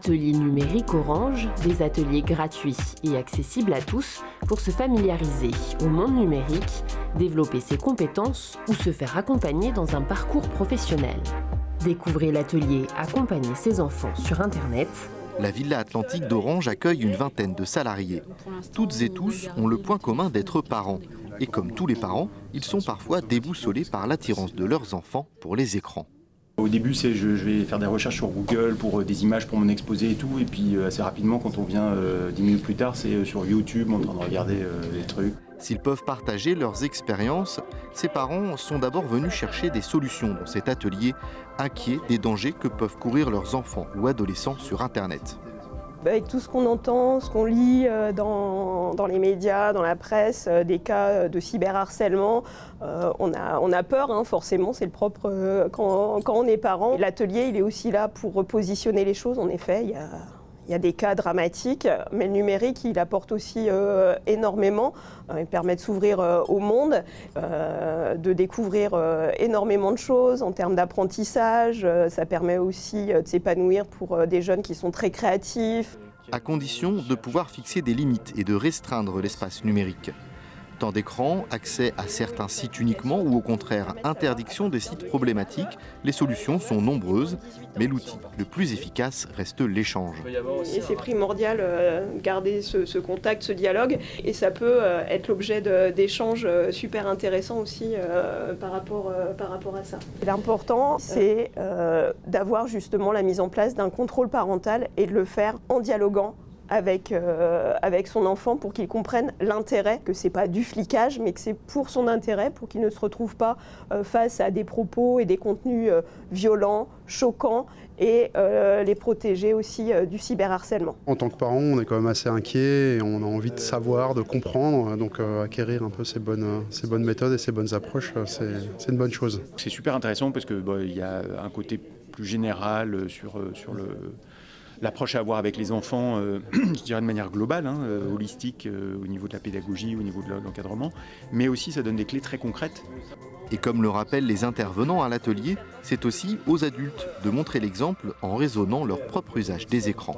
Ateliers numériques Orange, des ateliers gratuits et accessibles à tous pour se familiariser au monde numérique, développer ses compétences ou se faire accompagner dans un parcours professionnel. Découvrez l'atelier Accompagner ses enfants sur Internet. La Villa Atlantique d'Orange accueille une vingtaine de salariés. Toutes et tous ont le point commun d'être parents. Et comme tous les parents, ils sont parfois déboussolés par l'attirance de leurs enfants pour les écrans. Au début, je vais faire des recherches sur Google pour des images pour mon exposé et tout. Et puis assez rapidement, quand on vient 10 minutes plus tard, c'est sur YouTube en train de regarder les trucs. S'ils peuvent partager leurs expériences, ces parents sont d'abord venus chercher des solutions dans cet atelier, inquiets des dangers que peuvent courir leurs enfants ou adolescents sur Internet. Avec tout ce qu'on entend, ce qu'on lit dans les médias, dans la presse, des cas de cyberharcèlement, on a peur, hein, forcément, c'est le propre quand on est parent. L'atelier, il est aussi là pour repositionner les choses, en effet. Il y a des cas dramatiques, mais le numérique, il apporte aussi énormément. Il permet de s'ouvrir au monde, de découvrir énormément de choses en termes d'apprentissage. Ça permet aussi de s'épanouir pour des jeunes qui sont très créatifs. À condition de pouvoir fixer des limites et de restreindre l'espace numérique. Temps d'écran, accès à certains sites uniquement ou au contraire interdiction des sites problématiques, les solutions sont nombreuses, mais l'outil le plus efficace reste l'échange. Et c'est primordial de garder ce contact, ce dialogue, et ça peut être l'objet d'échanges super intéressants aussi par rapport à ça. L'important, c'est d'avoir justement la mise en place d'un contrôle parental et de le faire en dialoguant avec son enfant pour qu'il comprenne l'intérêt, que c'est pas du flicage mais que c'est pour son intérêt, pour qu'il ne se retrouve pas face à des propos et des contenus violents, choquants, et les protéger aussi du cyberharcèlement. En tant que parent, on est quand même assez inquiet et on a envie de savoir, de comprendre, donc acquérir un peu ces bonnes méthodes et ces bonnes approches, c'est une bonne chose. C'est super intéressant parce que y a un côté plus général sur l'approche à avoir avec les enfants, je dirais de manière globale, holistique, au niveau de la pédagogie, au niveau de l'encadrement, mais aussi ça donne des clés très concrètes. Et comme le rappellent les intervenants à l'atelier, c'est aussi aux adultes de montrer l'exemple en raisonnant leur propre usage des écrans.